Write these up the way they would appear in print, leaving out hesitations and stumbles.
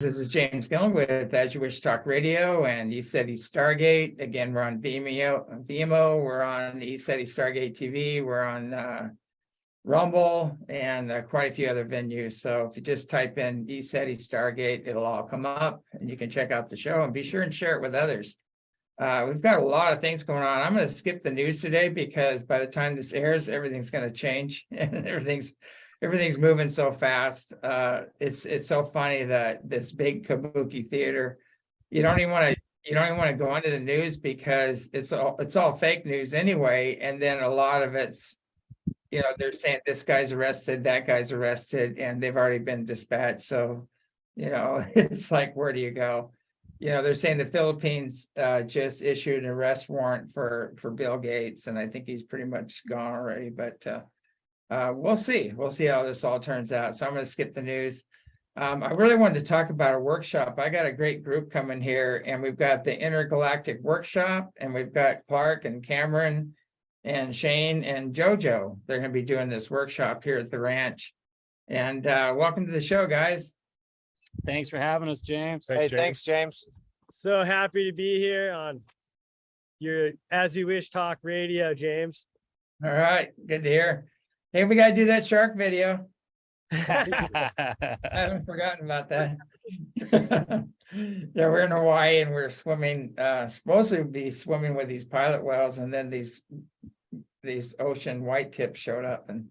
This is James Gillen with As You Wish Talk Radio and ECETI Stargate. Again, we're on Vimeo, we're on ECETI Stargate TV, we're on Rumble, and quite a few other venues. So if you just type in ECETI Stargate, it'll all come up and you can check out the show and be sure and share it with others. We've got a lot of things going on. I'm going to skip the news today because by the time this airs, everything's going to change and everything's moving so fast. It's so funny that this big kabuki theater, you don't even want to go into the news because it's all fake news anyway. And then a lot of it's, they're saying this guy's arrested, that guy's arrested, and they've already been dispatched. So, it's like, where do you go? They're saying the Philippines just issued an arrest warrant for Bill Gates, and I think he's pretty much gone already, but we'll see. We'll see how this all turns out. So I'm going to skip the news. I really wanted to talk about a workshop. I got a great group coming here, and we've got the Intergalactic Workshop, and we've got Clark and Cameron and Shane and Jojo. They're going to be doing this workshop here at the ranch. And welcome to the show, guys. Thanks for having us, James. Thanks, James. So happy to be here on your As You Wish Talk Radio, James. All right, good to hear. Hey, we got to do that shark video. Yeah, I haven't forgotten about that. Yeah, we're in Hawaii and we're swimming, supposed to be swimming with these pilot whales, and then these ocean white tips showed up and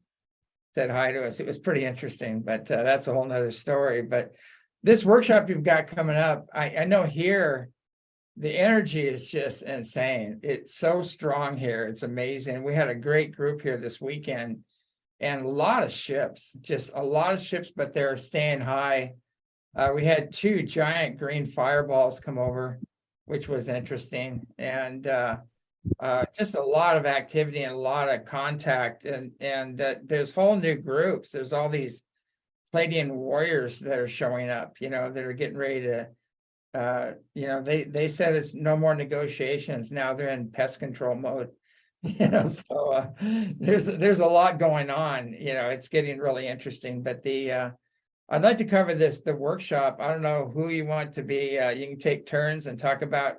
said hi to us. It was pretty interesting, but that's a whole nother story. But this workshop you've got coming up, I know here, the energy is just insane. It's so strong here. It's amazing. We had a great group here this weekend and a lot of ships, but they're staying high. We had 2 giant green fireballs come over, which was interesting. And just a lot of activity and a lot of contact. And there's whole new groups. There's all these Pleiadian warriors that are showing up, that are getting ready to, they said it's no more negotiations. Now they're in pest control mode. So there's a lot going on. It's getting really interesting. But I'd like to cover the workshop. I don't know who you want to be. You can take turns and talk about,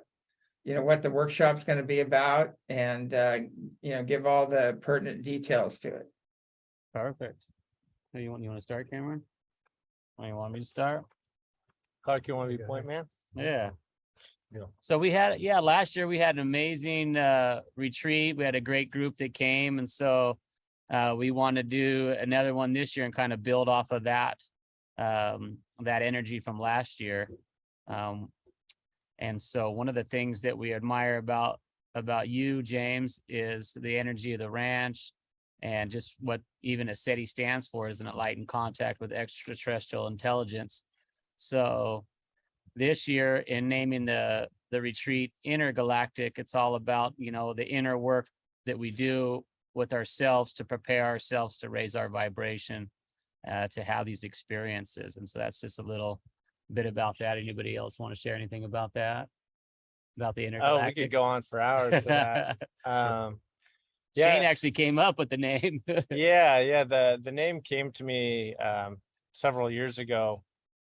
what the workshop's going to be about, and give all the pertinent details to it. perfect. Hey, you want to start, Cameron? Or you want me to start? Clark, you want to be point man? Yeah. Yeah. So last year we had an amazing retreat. We had a great group that came, and so we want to do another one this year and kind of build off of that energy from last year. And so one of the things that we admire about you, James, is the energy of the ranch, and just what even ECETI stands for is an enlightened contact with extraterrestrial intelligence. So this year, in naming the retreat Intergalactic, it's all about, the inner work that we do with ourselves to prepare ourselves to raise our vibration, to have these experiences. And so that's just a little bit about that. Anybody else want to share anything about that? About the Intergalactic? Oh, we could go on for hours for that. Shane actually came up with the name. Yeah. The name came to me several years ago,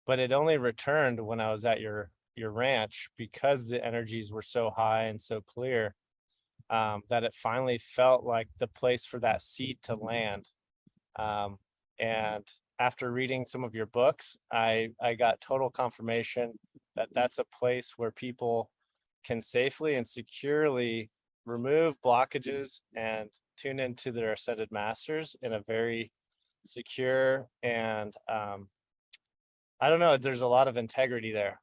but it only returned when I was at your ranch, because the energies were so high and so clear, that it finally felt like the place for that seed to land. And after reading some of your books, I got total confirmation that that's a place where people can safely and securely remove blockages and tune into their ascended masters in a very secure and I don't know, there's a lot of integrity there.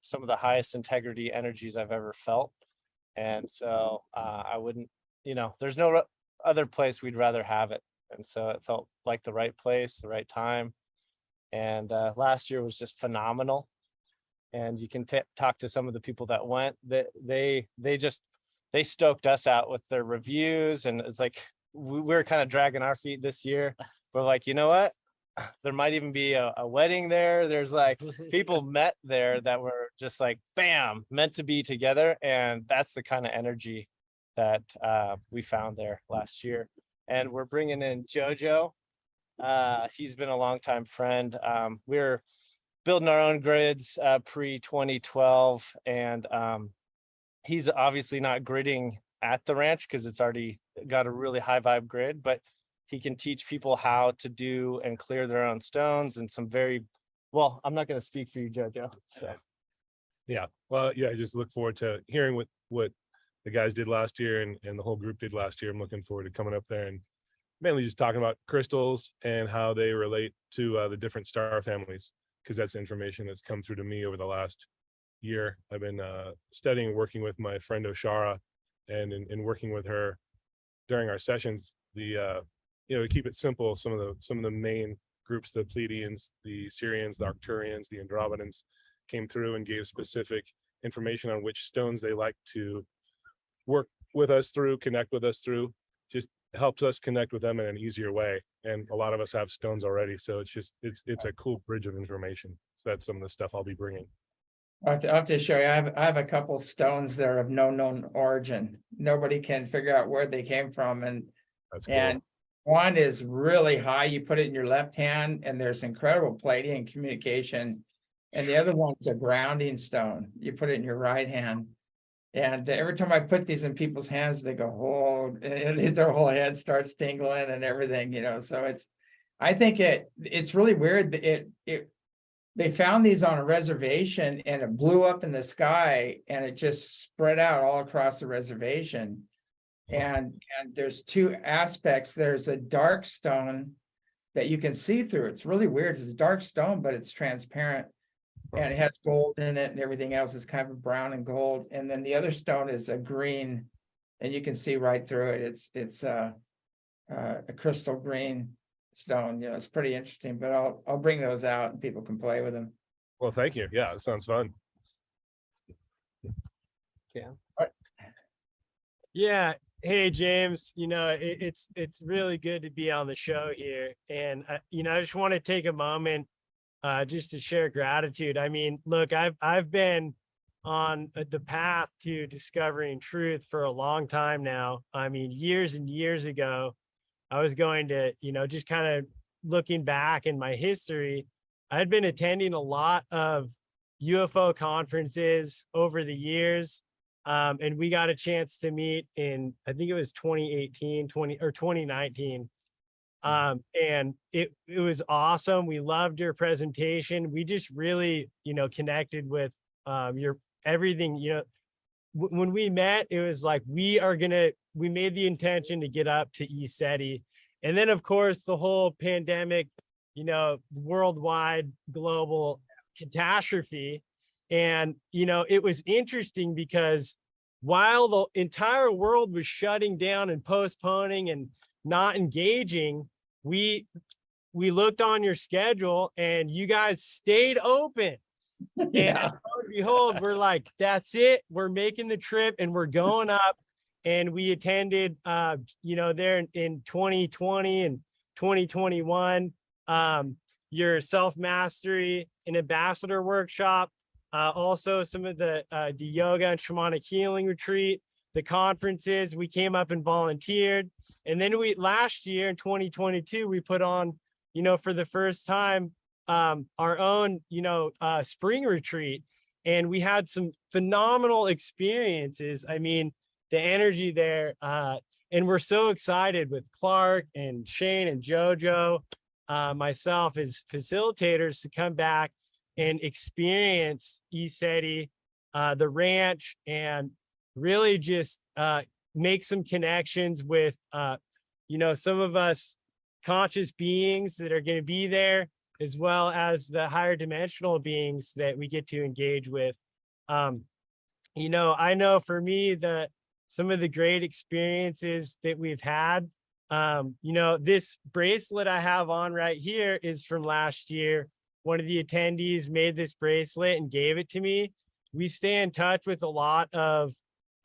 Some of the highest integrity energies I've ever felt. And so I wouldn't, there's no other place we'd rather have it. And so it felt like the right place, the right time. And last year was just phenomenal. And you can talk to some of the people that went, that they stoked us out with their reviews. And it's like, we were kind of dragging our feet this year. We're like, you know what? There might even be a wedding there. There's like people met there that were just like, bam, meant to be together. And that's the kind of energy that we found there last year. And we're bringing in Jojo. He's been a longtime friend. building our own grids pre 2012, and he's obviously not gridding at the ranch because it's already got a really high vibe grid, but he can teach people how to do and clear their own stones and some very well. I'm not going to speak for you, Jojo. So. Yeah, well, yeah, I just look forward to hearing what the guys did last year and the whole group did last year. I'm looking forward to coming up there and mainly just talking about crystals and how they relate to the different star families, because that's information that's come through to me over the last year. I've been studying and working with my friend Oshara, and in working with her during our sessions, the to keep it simple, some of the main groups, the Pleiadians, the Sirians, the Arcturians, the Andromedans, came through and gave specific information on which stones they like to work with us through, connect with us through. Just helps us connect with them in an easier way. And a lot of us have stones already, so it's a cool bridge of information. So that's some of the stuff I'll be bringing. I'll have to show you. I have a couple stones there of no known origin. Nobody can figure out where they came from, and That's cool. and one is really high. You put it in your left hand, and there's incredible plating and communication. And the other one's a grounding stone. You put it in your right hand. And every time I put these in people's hands, they go, oh, and their whole head starts tingling and everything, So I think it's really weird. They found these on a reservation and it blew up in the sky and it just spread out all across the reservation. And there's two aspects. There's a dark stone that you can see through. It's really weird. It's a dark stone, but it's transparent. And it has gold in it, and everything else is kind of brown and gold. And then the other stone is a green, and you can see right through it. It's a crystal green stone. It's pretty interesting. But I'll bring those out, and people can play with them. Well, thank you. Yeah, it sounds fun. Yeah. Hey, James, it's really good to be on the show here. And, I just want to take a moment just to share gratitude. I mean, look, I've been on the path to discovering truth for a long time now. I mean, years and years ago, I was going to, just kind of looking back in my history, I'd been attending a lot of UFO conferences over the years. And we got a chance to meet in, I think it was 2019. And it was awesome. We loved your presentation. We just really, connected with your everything. When we met, it was like, we made the intention to get up to ECETI. And then of course, the whole pandemic, worldwide global catastrophe. And, it was interesting because while the entire world was shutting down and postponing and not engaging, we looked on your schedule and you guys stayed open. Yeah. And behold, we're like, that's it. We're making the trip and we're going up. And we attended, there in 2020 and 2021, your self-mastery and ambassador workshop, also some of the yoga and shamanic healing retreat, the conferences. We came up and volunteered. And then last year in 2022, we put on, for the first time, our own, spring retreat. And we had some phenomenal experiences. I mean, the energy there, and we're so excited with Clark and Shane and Jojo, myself as facilitators, to come back and experience ECETI, the ranch, and really just make some connections with, some of us conscious beings that are going to be there, as well as the higher dimensional beings that we get to engage with. I know for me that some of the great experiences that we've had, this bracelet I have on right here is from last year. One of the attendees made this bracelet and gave it to me. We stay in touch with a lot of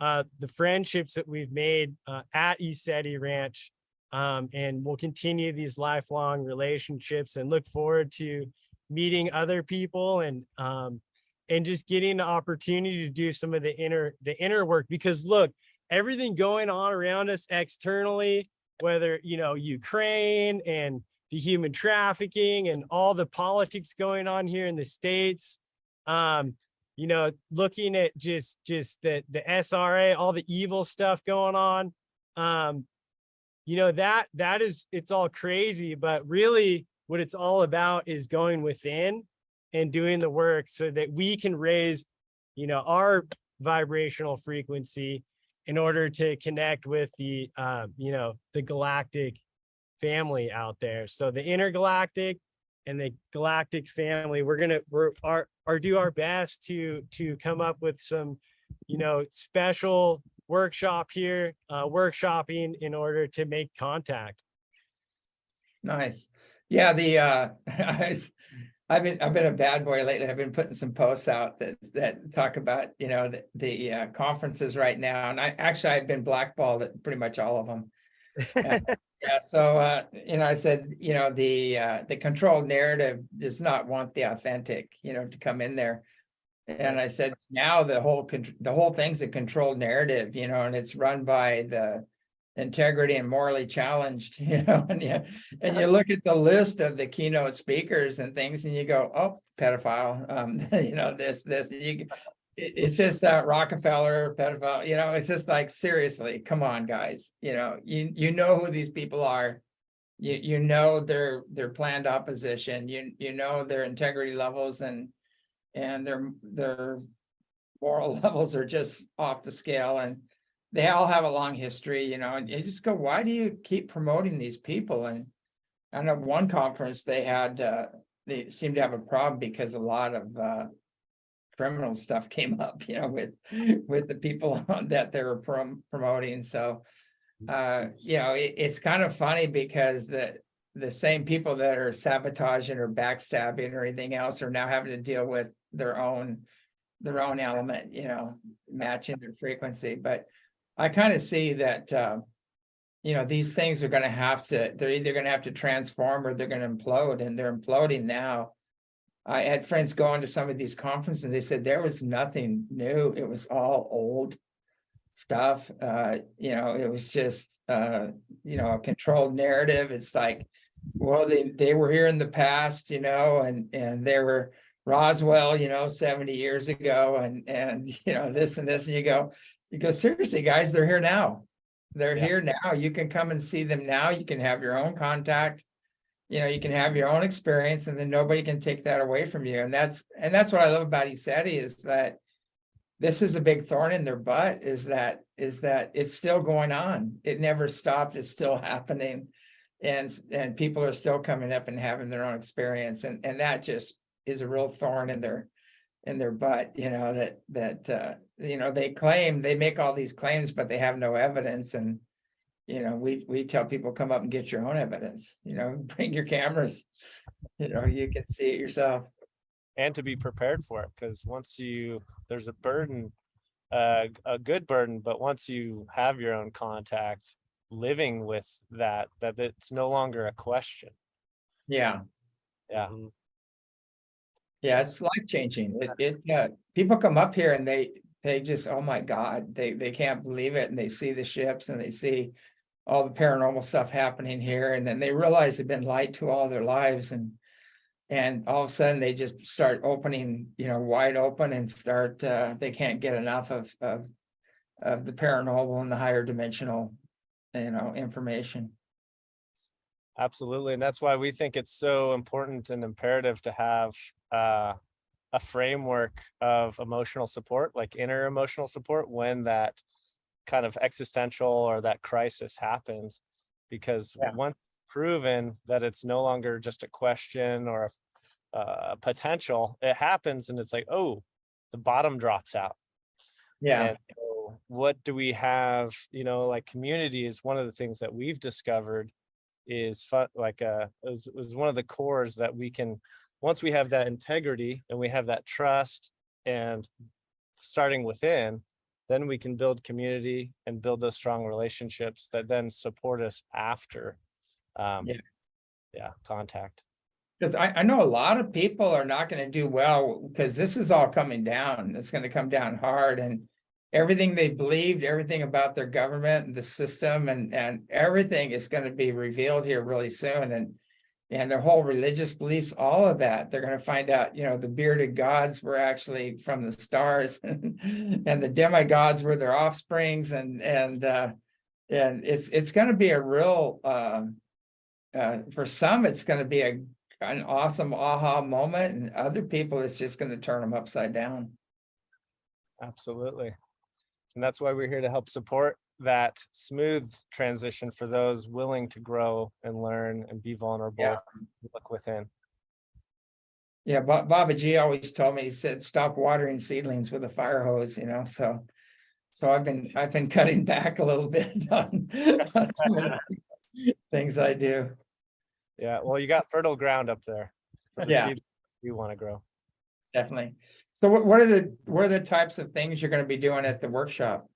the friendships that we've made at ECETI Ranch, and we'll continue these lifelong relationships and look forward to meeting other people and just getting the opportunity to do some of the inner work. Because look, everything going on around us externally, whether Ukraine and the human trafficking and all the politics going on here in the States. You know, looking at just the SRA, all the evil stuff going on. You know, that is, it's all crazy, but really what it's all about is going within and doing the work so that we can raise, you know, our vibrational frequency in order to connect with the, you know, the galactic family out there. So the intergalactic and the galactic family, we're do our best to come up with some, you know, special workshop here, workshopping in order to make contact. Nice. Yeah, I've been a bad boy lately. I've been putting some posts out that talk about, you know, the conferences right now. And I've been blackballed at pretty much all of them. Yeah, so you know, I said, you know, the controlled narrative does not want the authentic, you know, to come in there. And I said, now the whole thing's a controlled narrative, you know, and it's run by the integrity and morally challenged, you know, and you look at the list of the keynote speakers and things, and you go, oh, pedophile, you know, it's just Rockefeller, pedophile, you know, it's just like, seriously, come on, guys, you know, you know who these people are, you know their planned opposition, you know their integrity levels and their moral levels are just off the scale, and they all have a long history, you know, and you just go, why do you keep promoting these people? And I know one conference they seemed to have a problem because a lot of criminal stuff came up, you know, with the people that they were promoting. So you know, it's kind of funny because the same people that are sabotaging or backstabbing or anything else are now having to deal with their own element, you know, matching their frequency. But I kind of see that you know, these things are going to they're either going to have to transform or they're going to implode, and they're imploding now. I had friends going to some of these conferences and they said there was nothing new, it was all old stuff. You know, it was just you know, a controlled narrative. It's like, well, they were here in the past, you know, and they were Roswell, you know, 70 years ago, and you know, this and this, and you go, seriously, guys, they're here now. They're here now. You can come and see them now. You can have your own contact. You know, you can have your own experience, and then nobody can take that away from you. And that's what I love about ECETI, is that this is a big thorn in their butt, is that it's still going on. It never stopped. It's still happening. And people are still coming up and having their own experience. And that just is a real thorn in their butt, you know, that you know, they make all these claims, but they have no evidence. And you know, we tell people, come up and get your own evidence, you know, bring your cameras, you know, you can see it yourself. And to be prepared for it, because there's a burden, a good burden, but once you have your own contact, living with that it's no longer a question. Yeah. Yeah. Yeah, it's life-changing. People come up here and they just, oh my God, they can't believe it. And they see the ships and they see all the paranormal stuff happening here. And then they realize they've been lied to all their lives. And all of a sudden they just start opening, you know, wide open, and start, they can't get enough of the paranormal and the higher dimensional, you know, information. Absolutely. And that's why we think it's so important and imperative to have a framework of emotional support, like inner emotional support, when that kind of existential or that crisis happens, because once proven that it's no longer just a question or a potential, it happens and it's like, oh, the bottom drops out. Yeah. And so what do we have, you know, like community is one of the things that we've discovered is fun, like is one of the cores that we can, once we have that integrity and we have that trust, and starting within, then we can build community and build those strong relationships that then support us after contact. Because I know a lot of people are not going to do well, because this is all coming down. It's going to come down hard, and everything they believed, everything about their government and the system and everything is going to be revealed here really soon. and their whole religious beliefs, all of that. They're going to find out, the bearded gods were actually from the stars, and the demigods were their offsprings, and it's going to be a real for some, it's going to be an awesome aha moment, and other people, it's just going to turn them upside down. Absolutely. And that's why we're here to help support that smooth transition for those willing to grow and learn and be vulnerable, Yeah. look within. Yeah, Baba G always told me, he said, stop watering seedlings with a fire hose, so I've been cutting back a little bit on some of the things I do. Yeah, well, you got fertile ground up there for the Yeah. seed you want to grow. Definitely. So what are the types of things you're going to be doing at the workshop?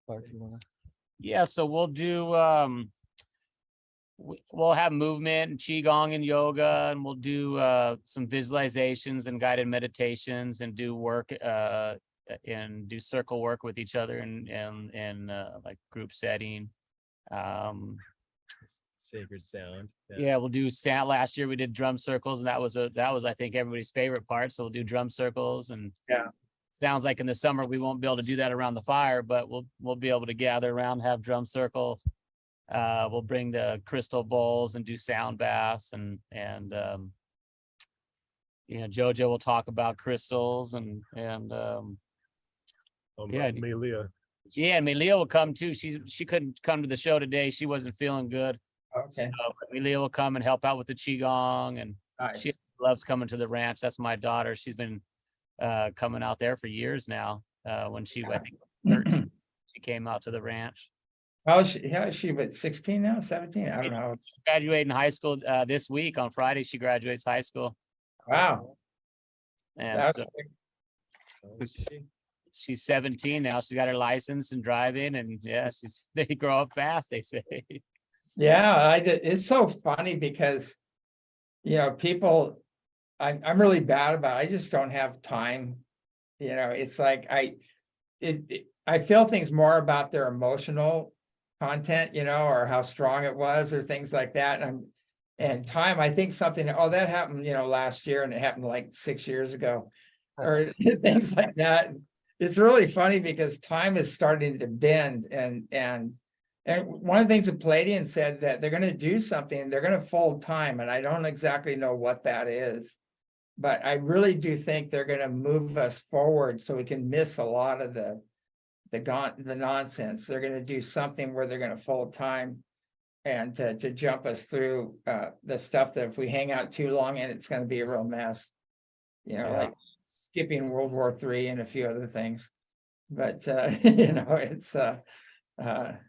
Clark, you wanna- Yeah, so we'll do we'll have movement and qigong and yoga, and we'll do some visualizations and guided meditations, and do work and do circle work with each other and like group setting. Sacred sound. Yeah, we'll do sound. Last year we did drum circles, and that was I think everybody's favorite part. So we'll do drum circles, and Yeah. sounds like in the summer we won't be able to do that around the fire, but we'll be able to gather around, have drum circles. We'll bring the crystal bowls and do sound baths, and JoJo will talk about crystals and yeah. Melia. yeah, and Melia will come too. She couldn't come to the show today. She wasn't feeling good. Okay. So Melia will come and help out with the qigong, and she Nice. loves coming to the ranch. That's my daughter. She's been coming out there for years now. When she, I think, 13, she came out to the ranch. How is she, but 16 now, 17? I don't know. Graduating high school this week on Friday. She graduates high school, Wow. and That's- so she's 17 now. She's got her license and driving, and yeah, they grow up fast, they say. Yeah, it's so funny because, people, I'm really bad about it. I just don't have time. It's like I feel things more about their emotional content, or how strong it was, or things like that. And time, I think something, that happened, last year, and it happened like 6 years ago, or things like that. It's really funny because time is starting to bend, and one of the things that Palladian said, that they're going to do something, they're going to fold time, and I don't exactly know what that is, but I really do think they're going to move us forward so we can miss a lot of the nonsense. They're going to do something where they're going to fold time and to jump us through the stuff that if we hang out too long, and it's going to be a real mess, like skipping World War III and a few other things. But it's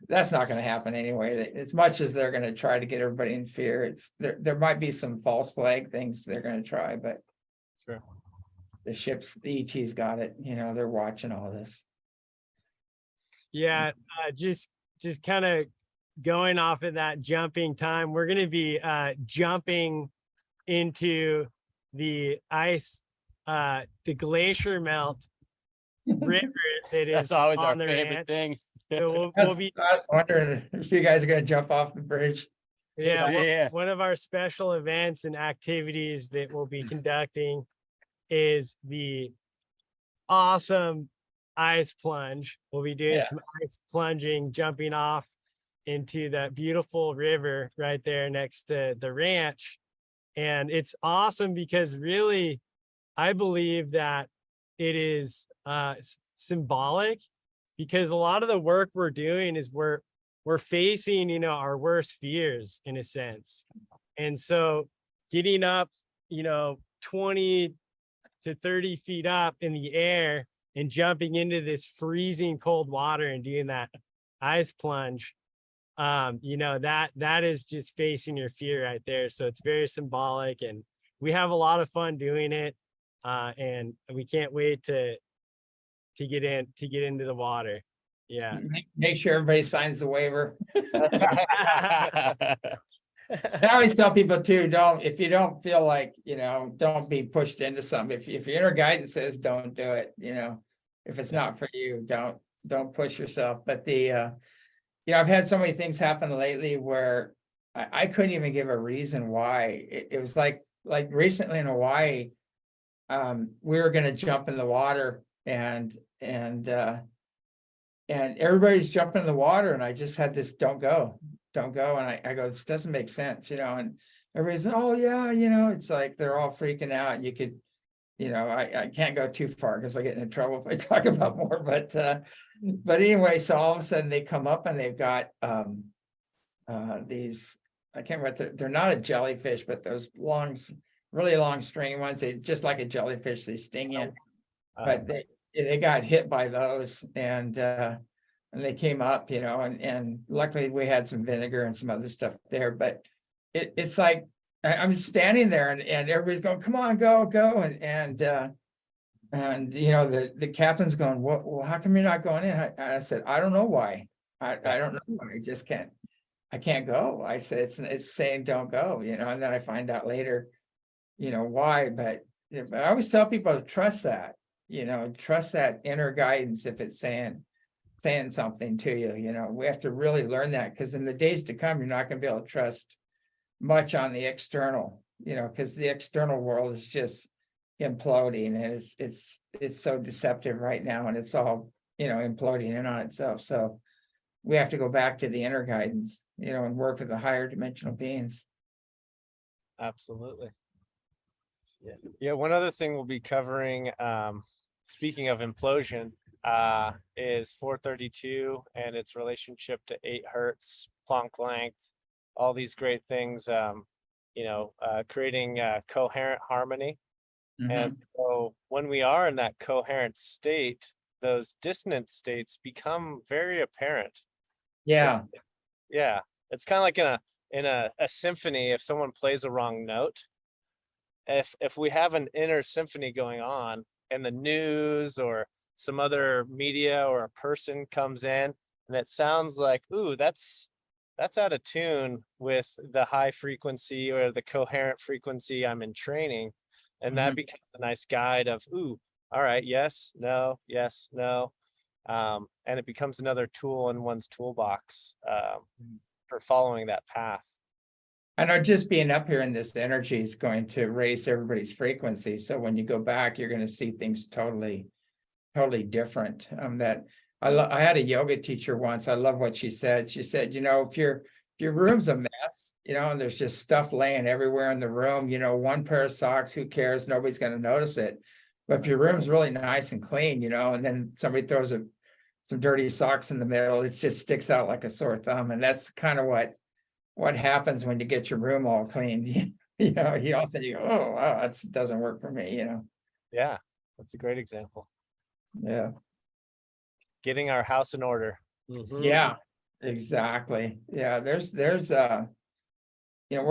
that's not going to happen anyway. As much as they're going to try to get everybody in fear, there might be some false flag things they're going to try, but Sure. the ships, the ET's got it. They're watching all this. Yeah, just kind of going off of that jumping time, we're going to be jumping into the ice, the glacier melt river that is That's always our on the favorite ranch. thing. So I we'll be, was wondering if you guys are going to jump off the bridge. yeah, Yeah. one of our special events and activities that we'll be conducting is the awesome ice plunge. We'll be doing Yeah. some ice plunging, jumping off into that beautiful river right there next to the ranch. And it's awesome because really, I believe that it is symbolic, because a lot of the work we're doing is we're facing, our worst fears in a sense. And so getting up, 20 to 30 feet up in the air and jumping into this freezing cold water and doing that ice plunge, that is just facing your fear right there. So it's very symbolic, and we have a lot of fun doing it. And we can't wait to get into the water. Yeah. Make sure everybody signs the waiver. I always tell people too, if you don't feel like, don't be pushed into something. If your inner guidance says don't do it, if it's not for you, don't push yourself. But I've had so many things happen lately where I couldn't even give a reason why. It was like recently in Hawaii, we were gonna jump in the water and everybody's jumping in the water and I just had this, don't go. And I go, this doesn't make sense, and everybody's, oh yeah, it's like they're all freaking out. And you could, I can't go too far because I get into trouble if I talk about more, but anyway, so all of a sudden they come up and they've got these, I can't remember, they're not a jellyfish, but those long, really long stringy ones, they just like a jellyfish, they sting you. But they got hit by those and they came up, and luckily we had some vinegar and some other stuff there, but it's like I'm standing there and everybody's going, come on, go. And the captain's going, well, how come you're not going in? I said, I don't know why. I don't know why. I can't go. I said, it's saying don't go, and then I find out later, why, but I always tell people to trust that, trust that inner guidance. If it's saying something to you, we have to really learn that, because in the days to come, you're not going to be able to trust much on the external, because the external world is just imploding, and it's so deceptive right now, and it's all, imploding in on itself. So we have to go back to the inner guidance, and work with the higher dimensional beings. Absolutely. Yeah. One other thing we'll be covering, speaking of implosion, is 432 and its relationship to 8 hertz, Planck length, all these great things, creating coherent harmony. And so when we are in that coherent state, those dissonant states become very apparent. Yeah. It's kind of like in a symphony. If someone plays a wrong note, if we have an inner symphony going on and the news or some other media or a person comes in and it sounds like, ooh, that's out of tune with the high frequency or the coherent frequency I'm in training, and that becomes a nice guide of, ooh, all right, yes, no, and it becomes another tool in one's toolbox for following that path. I know just being up here in this energy is going to raise everybody's frequency. So when you go back, you're going to see things totally different. That I had a yoga teacher once. I love what she said. She said, if your room's a mess, and there's just stuff laying everywhere in the room, one pair of socks, who cares? Nobody's going to notice it. But if your room's really nice and clean, and then somebody throws some dirty socks in the middle, it just sticks out like a sore thumb. And that's kind of what happens when you get your room all cleaned. You also go, oh wow, that doesn't work for me. Yeah, that's a great example. Yeah. Getting our house in order. Yeah, exactly. Yeah, there's we're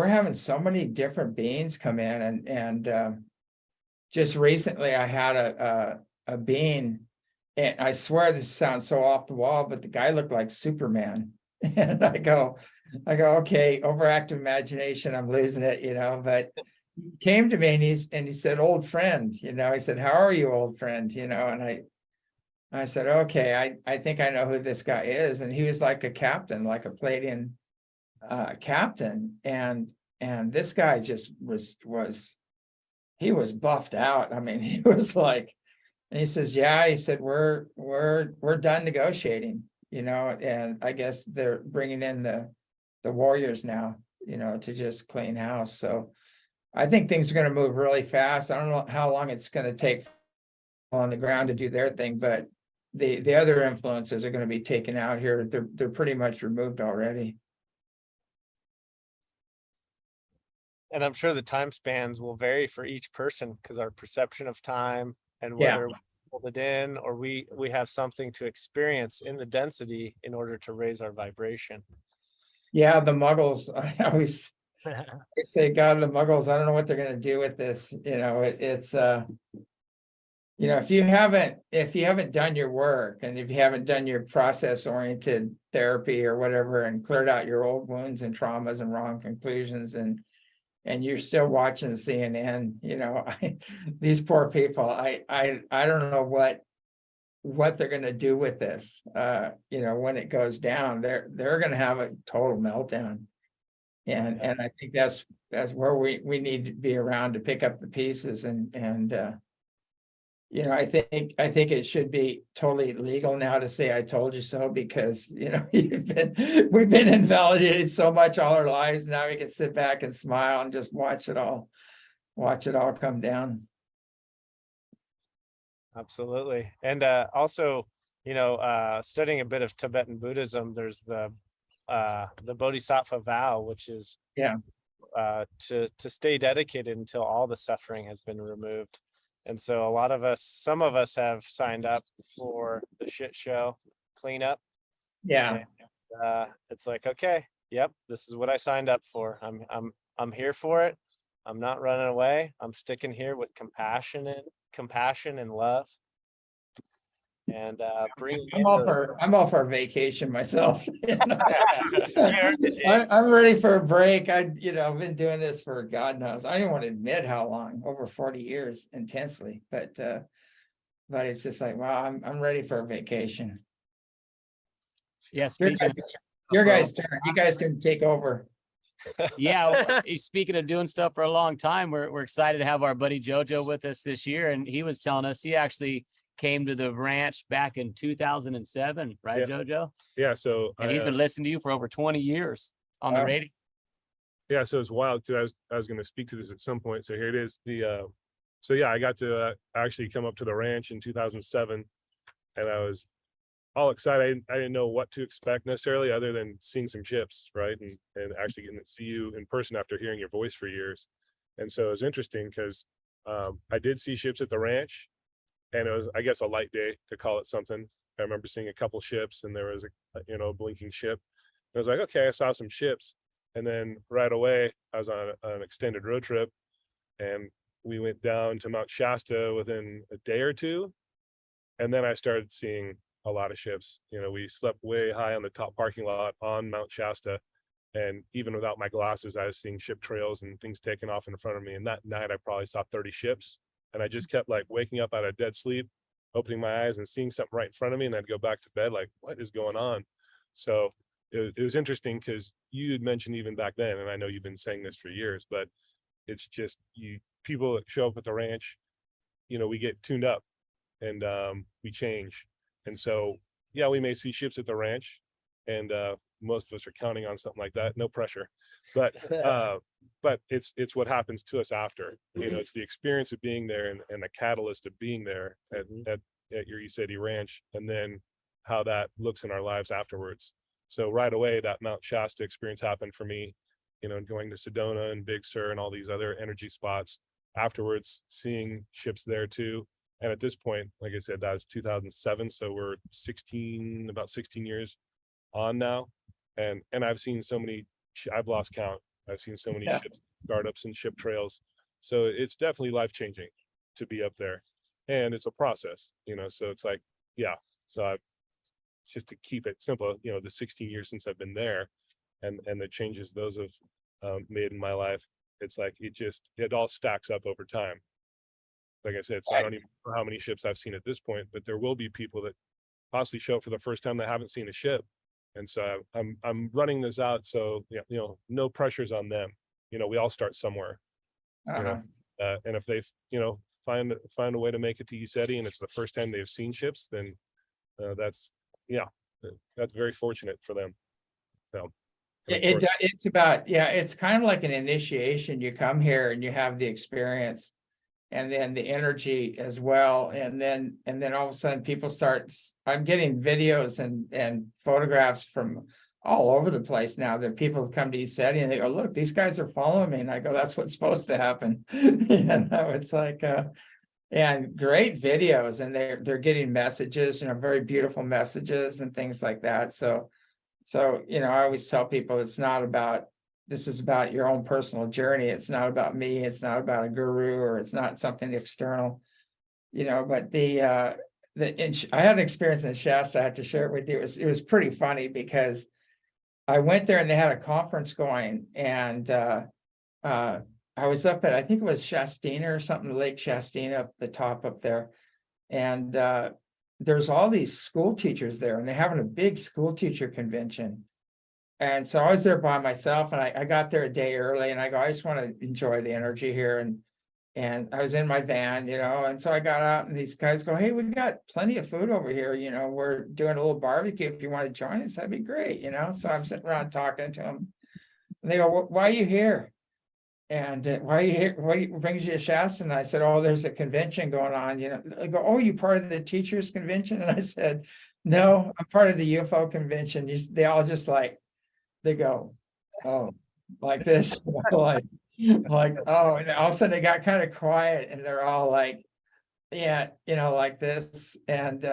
having so many different beings come in, and just recently I had a being, and I swear this sounds so off the wall, but the guy looked like Superman. And I go, okay, overactive imagination, I'm losing it, but he came to me and he said, old friend, he said, how are you, old friend? And I said, okay, I think I know who this guy is. And he was like a captain, like a Palladian captain. And this guy just he was buffed out. I mean, he was like, and he says, yeah, he said, we're done negotiating, and I guess they're bringing in the warriors now, to just clean house. So I think things are going to move really fast. I don't know how long it's going to take on the ground to do their thing, but the other influences are going to be taken out here. They're pretty much removed already. And I'm sure the time spans will vary for each person, because our perception of time and whether we hold it in or we have something to experience in the density in order to raise our vibration. Yeah, the Muggles, I always say, God, the Muggles, I don't know what they're going to do with this. It's if you haven't done your work, and if you haven't done your process-oriented therapy or whatever, and cleared out your old wounds and traumas and wrong conclusions, and you're still watching CNN, these poor people, I don't know what they're going to do with this. When it goes down, they're going to have a total meltdown. And I think that's where we need to be around to pick up the pieces and you know, I think it should be totally legal now to say I told you so, because you know we've been invalidated so much all our lives. Now we can sit back and smile and just watch it all come down. Absolutely. And also, you know, studying a bit of Tibetan Buddhism, there's the Bodhisattva vow, which is to stay dedicated until all the suffering has been removed. And so some of us have signed up for the shit show cleanup. Yeah. And, it's like, okay, yep, this is what I signed up for. I'm here for it. I'm not running away. I'm sticking here with compassion and love. And I'm all for a vacation myself. You know? I'm ready for a break. I've been doing this for God knows. I don't want to admit how long, over 40 years intensely, but it's just like, wow, I'm ready for a vacation. Yeah, Your guys' turn. You guys can take over. yeah. He's speaking of doing stuff for a long time. We're excited to have our buddy Jojo with us this year, and he was telling us he actually came to the ranch back in 2007, right, Yeah. Jojo? Yeah, so And he's been listening to you for over 20 years on the radio. yeah, so it's wild because I was going to speak to this at some point. So here it is. So yeah, I got to actually come up to the ranch in 2007, and I was all excited. I didn't know what to expect necessarily, other than seeing some ships, right, and actually getting to see you in person after hearing your voice for years. And so it was interesting because I did see ships at the ranch, and it was, I guess, a light day, to call it something. I remember seeing a couple ships, and there was a blinking ship. I was like, okay, I saw some ships. And then right away, I was on an extended road trip, and we went down to Mount Shasta within a day or two. And then I started seeing a lot of ships. You know, we slept way high on the top parking lot on Mount Shasta. And even without my glasses, I was seeing ship trails and things taking off in front of me. And that night, I probably saw 30 ships. And I just kept like waking up out of dead sleep, opening my eyes and seeing something right in front of me. And I'd go back to bed like, what is going on? So it was interesting because you had mentioned even back then, and I know you've been saying this for years, but it's just people that show up at the ranch, you know, we get tuned up and we change. And so, yeah, we may see ships at the ranch, and most of us are counting on something like that. No pressure, but it's what happens to us after. You know, it's the experience of being there and the catalyst of being there at your ECETI ranch, and then how that looks in our lives afterwards. So right away, that Mount Shasta experience happened for me, you know, going to Sedona and Big Sur and all these other energy spots. Afterwards, seeing ships there too. And at this point, like I said, that was 2007. So we're about 16 years on now. And I've seen so many, I've lost count. I've seen so many ships, startups and ship trails. So it's definitely life-changing to be up there. And it's a process, you know, so it's like, yeah. So just to keep it simple, you know, the 16 years since I've been there and the changes those have made in my life, it's like, it all stacks up over time. Like I said, so I don't even know how many ships I've seen at this point, but there will be people that possibly show up for the first time that haven't seen a ship. And so I'm running this out. So, you know, no pressures on them. You know, we all start somewhere, you know, and if they, you know, find a way to make it to ECETI and it's the first time they've seen ships, then that's very fortunate for them. So it's about, it's kind of like an initiation. You come here and you have the experience, and then the energy as well, and then all of a sudden people start, I'm getting videos and photographs from all over the place now that people have come to ECETI and they go, look, these guys are following me, and I go, that's what's supposed to happen. You know, it's like and great videos, and they're getting messages, you know, very beautiful messages and things like that. So you know, I always tell people this is about your own personal journey. It's not about me. It's not about a guru, or it's not something external, you know. But I had an experience in Shasta. I had to share it with you. It was pretty funny because I went there and they had a conference going, and I was up at, I think it was Shastina or something, Lake Shastina up the top up there, and there's all these school teachers there, and they're having a big school teacher convention. And so I was there by myself, and I got there a day early, and I go, I just want to enjoy the energy here. And I was in my van, and so I got out, and these guys go, hey, we've got plenty of food over here, we're doing a little barbecue. If you want to join us, that'd be great, So I'm sitting around talking to them. And they go, why are you here? And why are you here? What brings you to Shasta? And I said, oh, there's a convention going on, They go, oh, you part of the teachers convention? And I said, no, I'm part of the UFO convention. They all just they go, oh, like this, like, oh, and all of a sudden they got kind of quiet, and they're all like, yeah, like this. And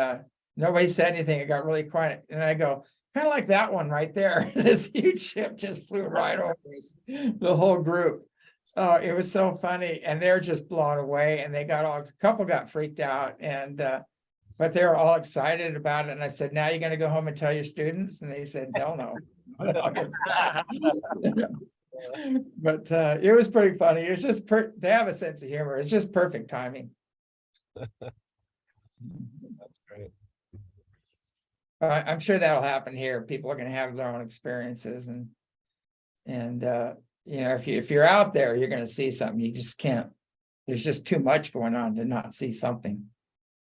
nobody said anything. It got really quiet. And I go, kind of like that one right there. This huge ship just flew right over us, the whole group. Oh, it was so funny. And they're just blown away. And they got a couple got freaked out. And but they were all excited about it. And I said, now you're going to go home and tell your students? And they said, hell no. But it was pretty funny. It's just they have a sense of humor. It's just perfect timing. That's great. I'm sure that'll happen here. People are going to have their own experiences, and if you're out there, you're going to see something. You just can't. There's just too much going on to not see something.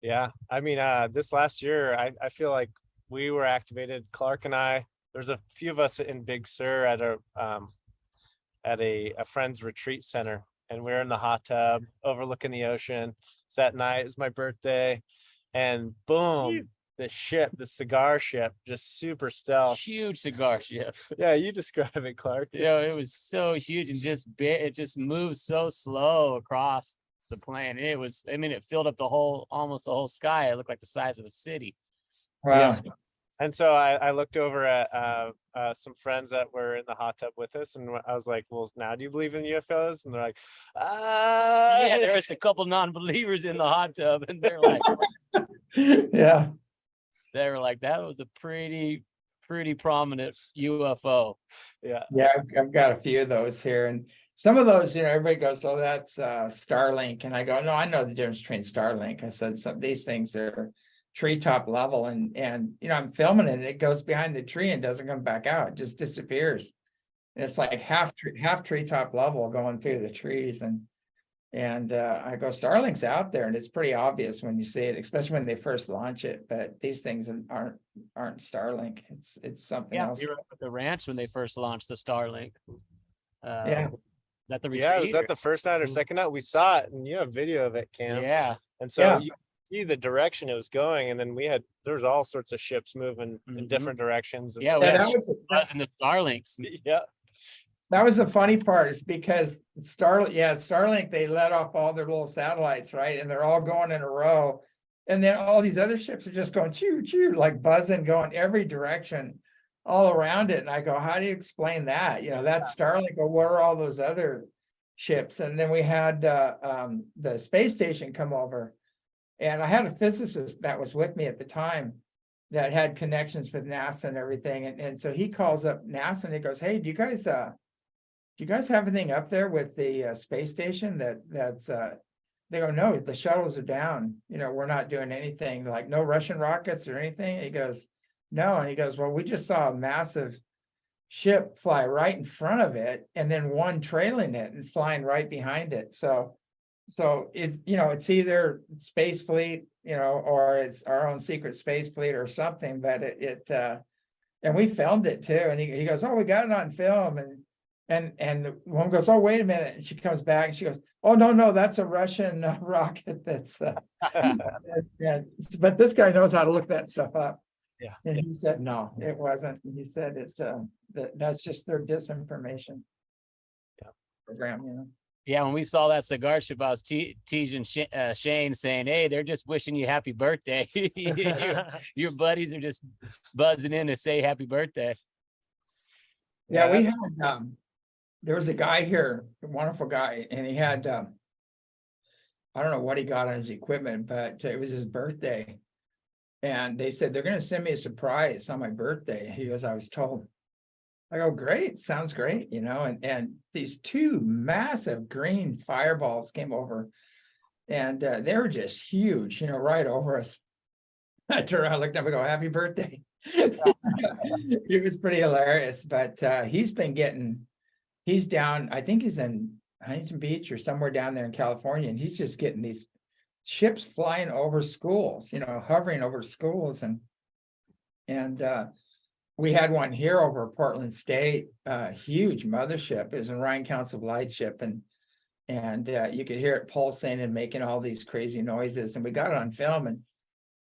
Yeah, I mean, this last year, I feel like we were activated. Clark and I. There's a few of us in Big Sur at a friend's retreat center, and we were in the hot tub overlooking the ocean. It's that night. It was my birthday, and boom, the cigar ship, just super stealth. Huge cigar ship. Yeah, you describe it, Clark. Yeah, it was so huge and just it just moved so slow across the plane. It filled up almost the whole sky. It looked like the size of a city. Wow. And so I looked over at some friends that were in the hot tub with us, and I was like, well, now do you believe in UFOs? And they're like, yeah, there was a couple non-believers in the hot tub, and they're like, yeah. They were like, that was a pretty prominent UFO. Yeah. Yeah, I've got a few of those here, and some of those, everybody goes, oh, that's Starlink. And I go, no, I know the difference between Starlink. I said, some of these things are treetop level, and I'm filming it, and it goes behind the tree and doesn't come back out. It just disappears. And it's like half treetop level going through the trees. And I go, Starlink's out there, and it's pretty obvious when you see it, especially when they first launch it. But these things aren't Starlink. It's something else. We were at the ranch when they first launched the Starlink. Yeah. Is that the retreat? Yeah, was that the first night or second night? We saw it, and you have video of it, Cam. Yeah. And so Yeah. you see the direction it was going, and then there was all sorts of ships moving in different directions. Yeah, we Yeah, had in the Starlinks. Yeah. That was the funny part, is because Starlink, they let off all their little satellites, right? And they're all going in a row. And then all these other ships are just going choo, choo, like buzzing, going every direction all around it. And I go, how do you explain that? That's Starlink. Or what are all those other ships? And then we had the space station come over. And I had a physicist that was with me at the time that had connections with NASA and everything. And so he calls up NASA, and he goes, hey, do you guys have anything up there with the space station that's they go, no, the shuttles are down. We're not doing anything, like no Russian rockets or anything. He goes, no. And he goes, well, we just saw a massive ship fly right in front of it, and then one trailing it and flying right behind it. So it's, it's either space fleet, or it's our own secret space fleet or something, but and we filmed it too. And he goes, oh, we got it on film. And the woman goes, oh, wait a minute. And she comes back and she goes, oh, no, that's a Russian rocket. That's yeah. But this guy knows how to look that stuff up. Yeah. And he said, no, it wasn't. He said it's that's just their disinformation program, Yeah, when we saw that cigar ship, I was teasing Shane, saying, hey, they're just wishing you happy birthday. Your buddies are just buzzing in to say happy birthday. Yeah, we had there was a guy here, a wonderful guy, and he had I don't know what he got on his equipment, but it was his birthday. And they said they're going to send me a surprise on my birthday. He goes, I was told. I go, great, sounds great, and these two massive green fireballs came over, and they were just huge, right over us. I turned around, looked up and go, happy birthday. It was pretty hilarious, but he's down, I think he's in Huntington Beach or somewhere down there in California, and he's just getting these ships flying over schools, hovering over schools. And we had one here over Portland State, huge mothership. It was a Rhine Council lightship, and you could hear it pulsing and making all these crazy noises. And we got it on film, and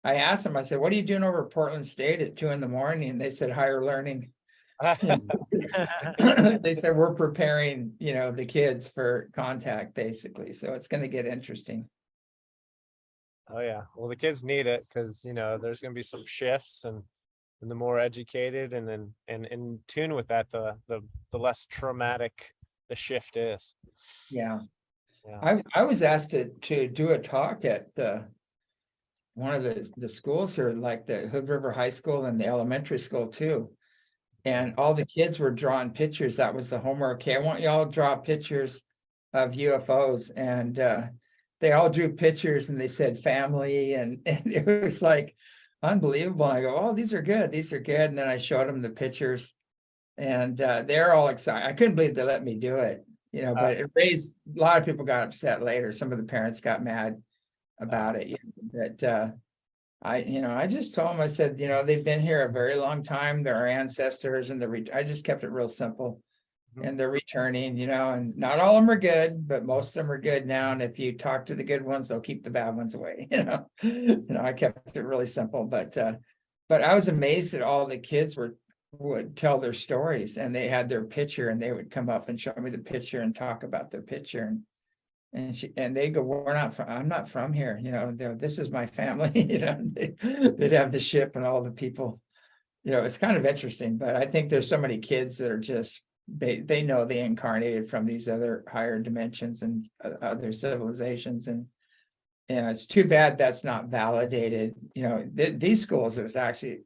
I asked them, I said, what are you doing over at Portland State at 2 a.m? And they said, higher learning. They said, we're preparing, the kids for contact, basically. So it's going to get interesting. Oh yeah, well the kids need it because there's going to be some shifts, and the more educated and in tune with that, the less traumatic the shift is. Yeah. Yeah. I was asked to do a talk at one of the schools here, like the Hood River High School and the elementary school too. And all the kids were drawing pictures. That was the homework. Okay, I want you all to draw pictures of UFOs. And they all drew pictures, and they said family, and it was like unbelievable. I go, oh, these are good. These are good. And then I showed them the pictures, and they're all excited. I couldn't believe they let me do it, but it raised, a lot of people got upset later. Some of the parents got mad about it. But I just told them, I said, they've been here a very long time. They're our ancestors, and I just kept it real simple. And they're returning, and not all of them are good, but most of them are good now. And if you talk to the good ones, they'll keep the bad ones away. I kept it really simple, but I was amazed that all the kids would tell their stories, and they had their picture, and they would come up and show me the picture and talk about their picture. And they go, I'm not from here. This is my family. They'd have the ship and all the people. It's kind of interesting, but I think there's so many kids that are just, they know they incarnated from these other higher dimensions and other civilizations, and it's too bad that's not validated. These schools, they're actually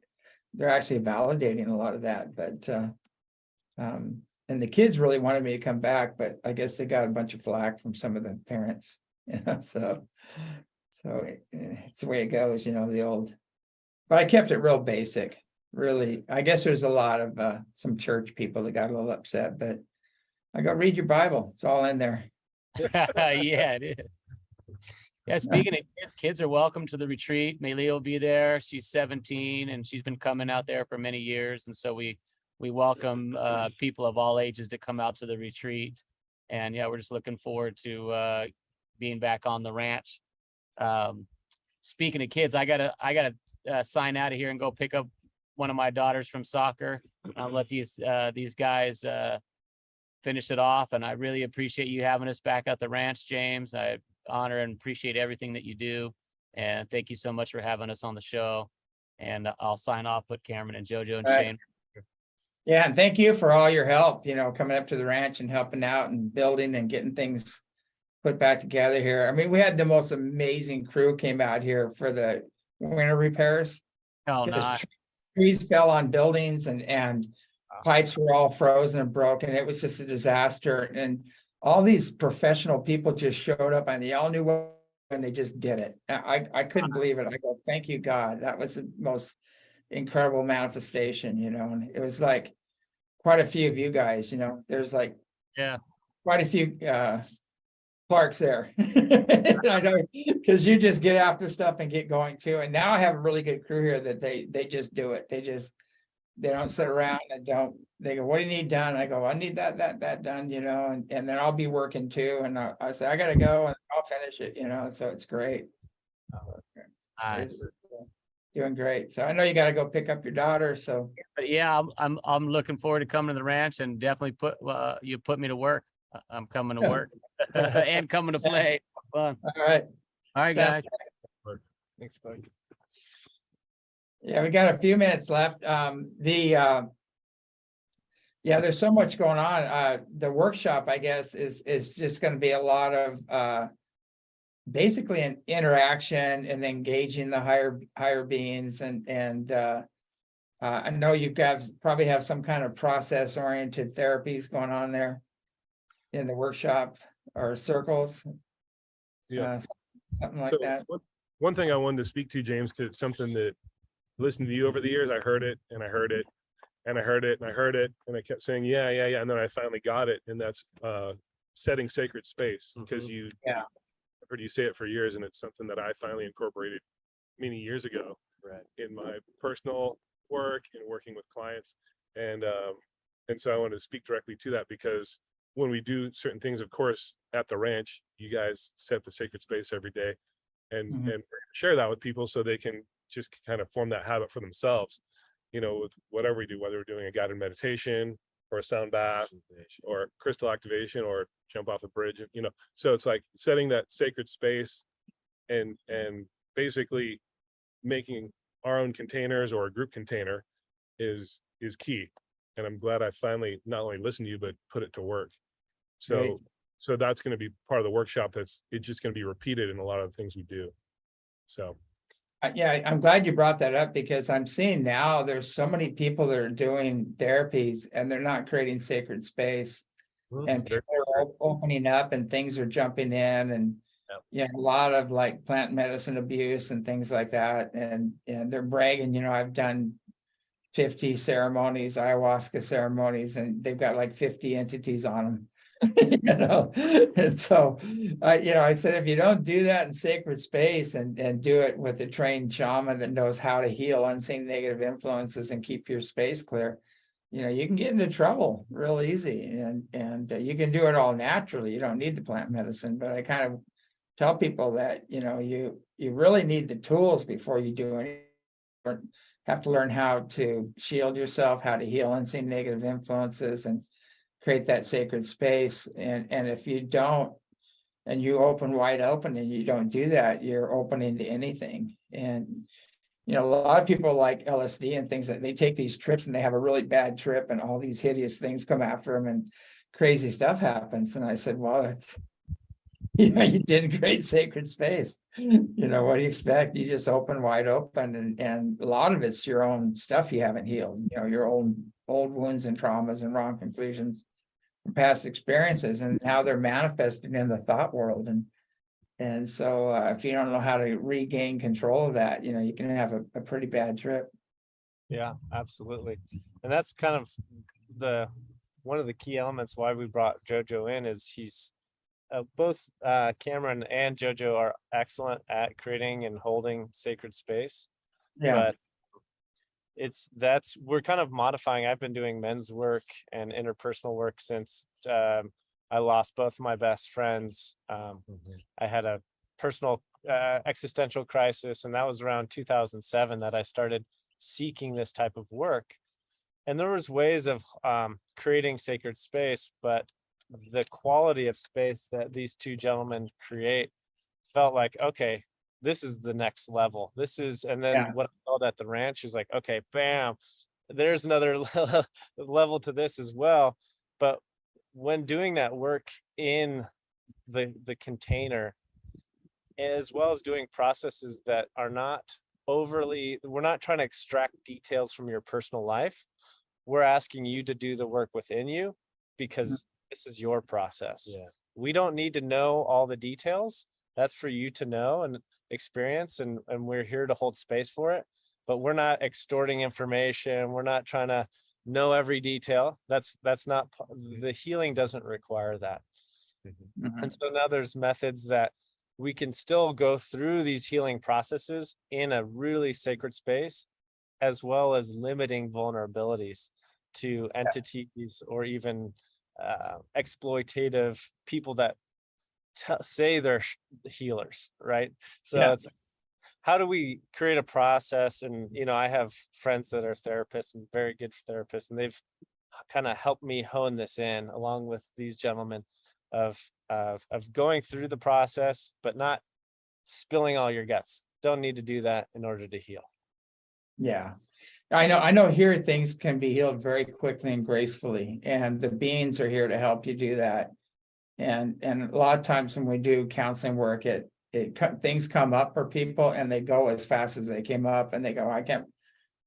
validating a lot of that, but and the kids really wanted me to come back, but I guess they got a bunch of flack from some of the parents. So it's the way it goes, the old. But I kept it real basic. Really, I guess there's a lot of some church people that got a little upset, but I go, read your Bible. It's all in there. Yeah, it is. Yeah, speaking of kids are welcome to the retreat. Maylee will be there. She's 17, and she's been coming out there for many years. And so we welcome people of all ages to come out to the retreat. And yeah, we're just looking forward to being back on the ranch. Speaking of kids, I gotta sign out of here and go pick up one of my daughters from soccer. I'll let these guys finish it off. And I really appreciate you having us back at the ranch, James. I honor and appreciate everything that you do. And thank you so much for having us on the show. And I'll sign off, put Cameron and JoJo and Shane. Yeah, and thank you for all your help, coming up to the ranch and helping out and building and getting things put back together here. I mean, we had the most amazing crew came out here for the winter repairs. Oh, no. Trees fell on buildings, and pipes were all frozen and broken. It was just a disaster. And all these professional people just showed up, and they all knew what, and they just did it. I couldn't believe it. I go, thank you, God. That was the most incredible manifestation, and it was like quite a few of you guys, there's like quite a few Clarks there. I know, because you just get after stuff and get going too. And now I have a really good crew here that they just do it. They don't sit around and they go, what do you need done? I go, I need that done, and then I'll be working too. And I say, I gotta go and I'll finish it, so it's great. It's doing great. So I know you got to go pick up your daughter. So but yeah, I'm looking forward to coming to the ranch, and definitely you put me to work. I'm coming to work and coming to play. Fun. All right, guys. Thanks, Clark. Yeah, we got a few minutes left. There's so much going on. The workshop, I guess, is just going to be a lot of basically an interaction and engaging the higher beings, and I know you guys probably have some kind of process oriented therapies going on there in the workshop or circles. Yeah. Something like that. one thing I wanted to speak to, James, because it's something that listening to you over the years, I heard it and I heard it and I heard it and I heard it. And I kept saying, yeah. And then I finally got it. And that's setting sacred space, because Yeah. I've heard you say it for years. And it's something that I finally incorporated many years ago in my personal work and working with clients. And so I wanted to speak directly to that, because when we do certain things, of course, at the ranch, you guys set the sacred space every day and share that with people so they can just kind of form that habit for themselves, with whatever we do, whether we're doing a guided meditation or a sound bath or crystal activation or jump off a bridge, so it's like setting that sacred space and basically making our own containers or a group container is key. And I'm glad I finally not only listened to you, but put it to work. Great. So that's going to be part of the workshop. It's just going to be repeated in a lot of the things we do. So. Yeah, I'm glad you brought that up, because I'm seeing now there's so many people that are doing therapies and they're not creating sacred space. And people are opening up and things are jumping in, and a lot of like plant medicine abuse and things like that. And they're bragging, I've done 50 ceremonies, ayahuasca ceremonies, and they've got like 50 entities on them. And so I said, if you don't do that in sacred space and do it with a trained shaman that knows how to heal unseen negative influences and keep your space clear, you can get into trouble real easy. And you can do it all naturally. You don't need the plant medicine. But I kind of tell people that you really need the tools before you do anything. Have to learn how to shield yourself, how to heal unseen negative influences, and create that sacred space. And if you don't, and you open wide open and you don't do that, you're opening to anything. And a lot of people like LSD and things, that they take these trips and they have a really bad trip and all these hideous things come after them and crazy stuff happens. And I said, well, it's you didn't create sacred space. What do you expect? You just open wide open, and a lot of it's your own stuff you haven't healed, your old wounds and traumas and wrong conclusions from past experiences and how they're manifesting in the thought world. And so if you don't know how to regain control of that, you can have a pretty bad trip. Yeah, absolutely. And that's kind of one of the key elements why we brought Jojo in, is he's both Cameron and Jojo are excellent at creating and holding sacred space. Yeah. But we're kind of modifying. I've been doing men's work and interpersonal work since I lost both my best friends. I had a personal existential crisis, and that was around 2007 that I started seeking this type of work. And there was ways of creating sacred space, but the quality of space that these two gentlemen create felt like, okay, this is the next level. And then what I felt at the ranch is like, okay, bam, there's another level to this as well. But when doing that work in the container, as well as doing processes that are not we're not trying to extract details from your personal life. We're asking you to do the work within you, because this is your process. We don't need to know all the details. That's for you to know and experience, and we're here to hold space for it. But we're not extorting information. We're not trying to know every detail. That's not, the healing doesn't require that. And so now there's methods that we can still go through these healing processes in a really sacred space, as well as limiting vulnerabilities to entities or even exploitative people that say they're healers, right? So it's, how do we create a process? And I have friends that are therapists and very good therapists, and they've kind of helped me hone this in, along with these gentlemen, of going through the process, but not spilling all your guts. Don't need to do that in order to heal. Yeah, I know here things can be healed very quickly and gracefully, and the beings are here to help you do that. And a lot of times when we do counseling work, things come up for people and they go as fast as they came up, and they go, I can't,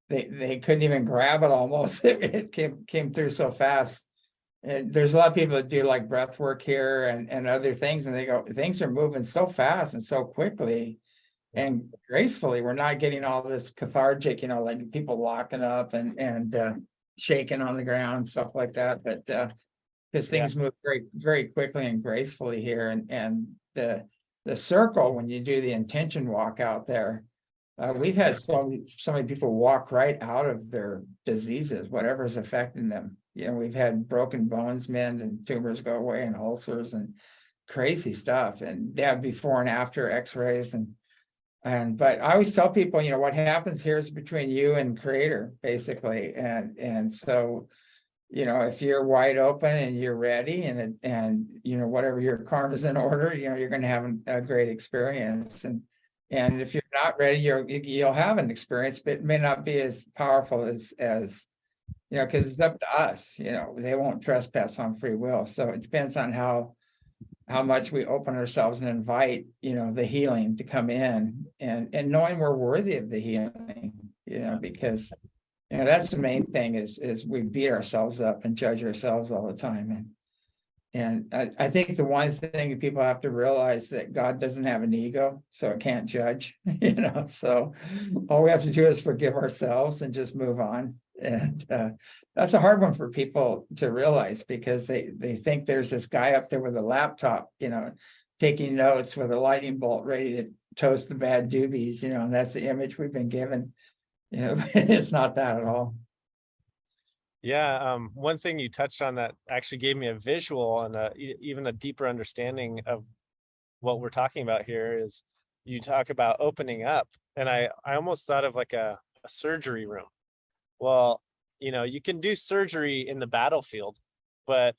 they couldn't even grab it almost. It came through so fast. And there's a lot of people that do like breath work here and other things, and they go, things are moving so fast and so quickly. and gracefully. We're not getting all this cathartic, like people locking up and shaking on the ground and stuff like that. But because things move very, very quickly and gracefully here, and the circle, when you do the intention walk out there, we've had so many people walk right out of their diseases, whatever's affecting them. We've had broken bones mend and tumors go away and ulcers and crazy stuff, and they have before and after x-rays but I always tell people, what happens here is between you and creator, basically. And so, if you're wide open and you're ready and whatever your karma's in order, you're going to have a great experience. And if you're not ready, you'll have an experience, but it may not be as powerful as because it's up to us. They won't trespass on free will. So it depends on how much we open ourselves and invite, the healing to come in, and knowing we're worthy of the healing, because that's the main thing is we beat ourselves up and judge ourselves all the time. And I think the one thing that people have to realize that God doesn't have an ego, so it can't judge, so all we have to do is forgive ourselves and just move on. And that's a hard one for people to realize, because they think there's this guy up there with a laptop, taking notes with a lightning bolt ready to toast the bad doobies, and that's the image we've been given. It's not that at all. Yeah, one thing you touched on that actually gave me a visual and even a deeper understanding of what we're talking about here is you talk about opening up, and I almost thought of like a surgery room. Well, you can do surgery in the battlefield, but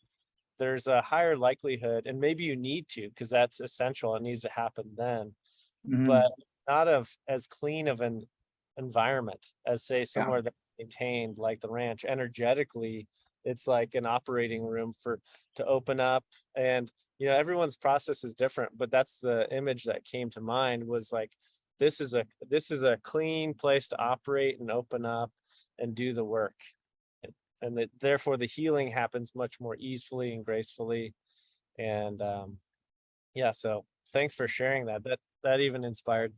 there's a higher likelihood, and maybe you need to, because that's essential. It needs to happen then, but not of as clean of an environment as, say, somewhere that's maintained like the ranch. Energetically, it's like an operating room to open up, and everyone's process is different, but that's the image that came to mind, was like, this is a clean place to operate and open up and do the work, and that therefore the healing happens much more easily and gracefully. And so thanks for sharing that even inspired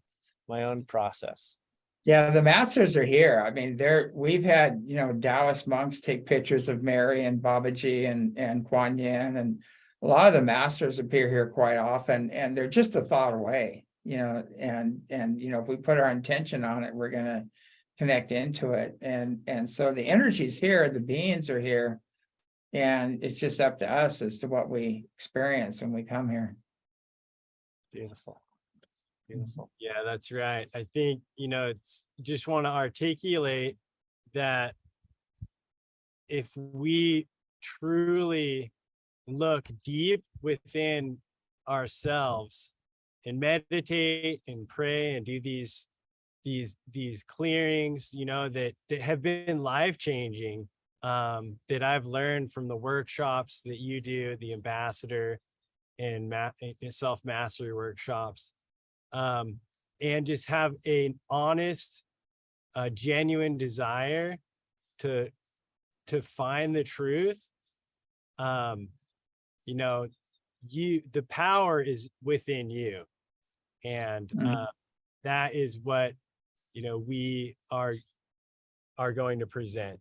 my own process. Yeah, the masters are here. I mean, we've had, Taoist monks take pictures of Mary and Babaji and Kuan Yin, and a lot of the masters appear here quite often, and they're just a thought away, and if we put our intention on it, we're going to connect into it. And so the energy's here, the beings are here, and it's just up to us as to what we experience when we come here. Beautiful. Yeah, that's right. I think, it's just want to articulate that if we truly look deep within ourselves and meditate and pray and do these clearings, that have been life-changing, that I've learned from the workshops that you do, the ambassador and self-mastery workshops, and just have an honest, genuine desire to find the truth. The power is within you, and that is what we are going to present.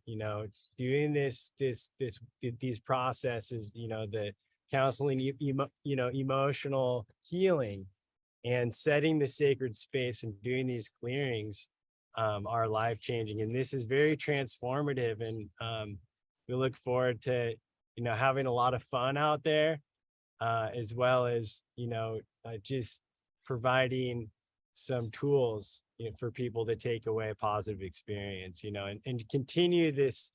Doing these processes, the counseling, emotional healing, and setting the sacred space and doing these clearings are life-changing. And this is very transformative. And we look forward to, having a lot of fun out there, as well as, just providing some tools for people to take away a positive experience, and continue this,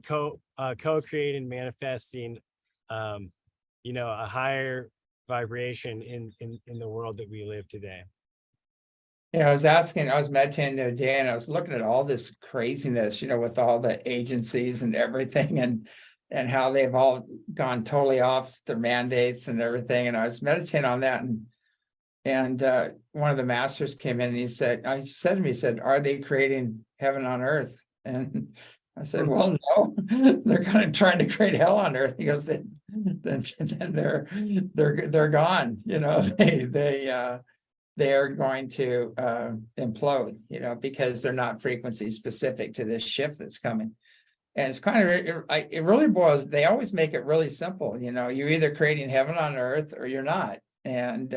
co-create and manifesting, a higher vibration in the world that we live today. Yeah, I was meditating the other day, and I was looking at all this craziness, with all the agencies and everything, and how they've all gone totally off their mandates and everything. And I was meditating on that, and one of the masters came in and he said to me, "Are they creating heaven on earth?" And I said, "Well, no, they're kind of trying to create hell on earth." He goes, "Then they're gone." they're going to implode, because they're not frequency specific to this shift that's coming. And it's kind of, it really boils, they always make it really simple, you're either creating heaven on earth or you're not. And,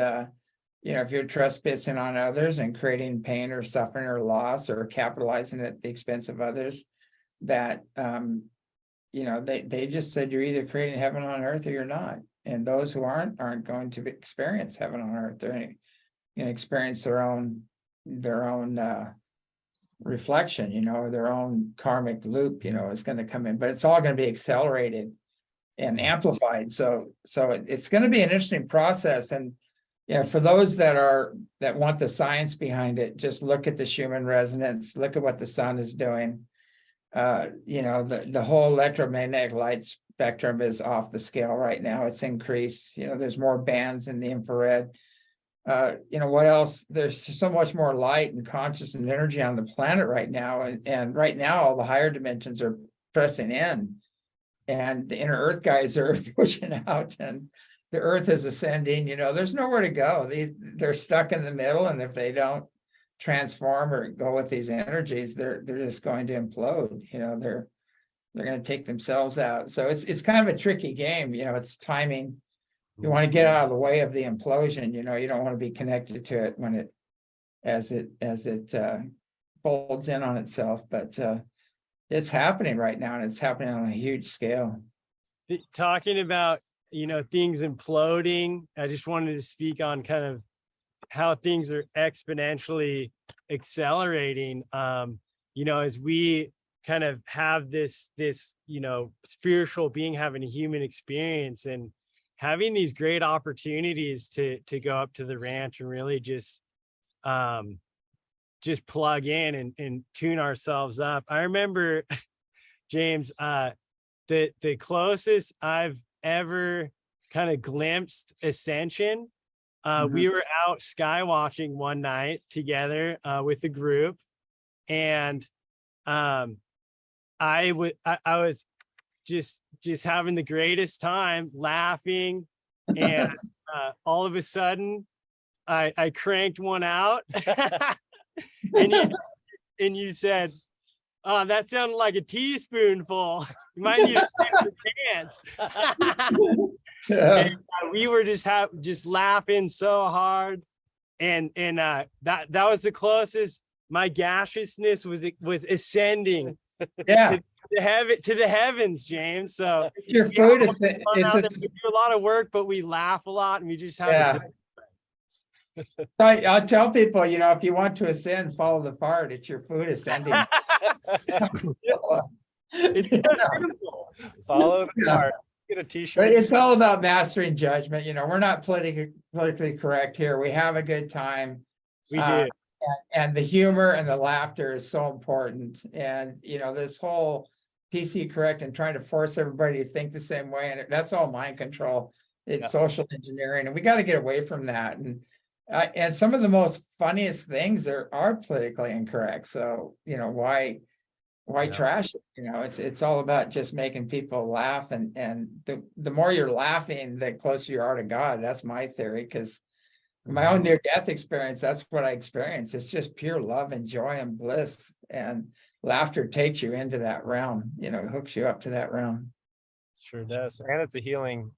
if you're trespassing on others and creating pain or suffering or loss or capitalizing at the expense of others, that, they just said you're either creating heaven on earth or you're not. And those who aren't going to experience heaven on earth. They're going to experience their own reflection, their own karmic loop, is going to come in, but it's all going to be accelerated and amplified. So it's going to be an interesting process. And, for those that want the science behind it, just look at the Schumann resonance, look at what the sun is doing. The whole electromagnetic light spectrum is off the scale right now. It's increased, there's more bands in the infrared. What else? There's so much more light and conscious and energy on the planet right now. And right now, all the higher dimensions are pressing in, and the inner earth guys are pushing out, and the earth is ascending. There's nowhere to go. They're stuck in the middle. And if they don't transform or go with these energies, they're just going to implode. They're going to take themselves out. So it's kind of a tricky game. It's timing. You want to get out of the way of the implosion. You don't want to be connected to it when as it folds in on itself. But it's happening right now, and it's happening on a huge scale. Talking about, things imploding, I just wanted to speak on kind of how things are exponentially accelerating. As we kind of have this spiritual being having a human experience and having these great opportunities to go up to the ranch and really just plug in and tune ourselves up. I remember, James, the closest I've ever kind of glimpsed ascension. We were out sky watching one night together with a group, and I was just having the greatest time laughing, and all of a sudden I cranked one out and you said, "Oh, that sounded like a teaspoonful. You might need to take your pants." And, we were just laughing so hard, and that was the closest my gaseousness was ascending. Yeah. To the heavens, James. So Your food is we do a lot of work, but we laugh a lot, and we just have a good. I'll tell people, if you want to ascend, follow the fart. It's your food ascending. It's so simple. Follow the card. Get a t-shirt. But it's all about mastering judgment. We're not politically correct here. We have a good time. We do. And the humor and the laughter is so important. And, this whole PC correct and trying to force everybody to think the same way. And that's all mind control. It's social engineering. And we got to get away from that. And some of the most funniest things are politically incorrect. So, why trash it? It's all about just making people laugh. And the more you're laughing, the closer you are to God. That's my theory, because my own near-death experience, that's what I experienced. It's just pure love and joy and bliss. And laughter takes you into that realm, hooks you up to that realm. Sure does. And it's a healing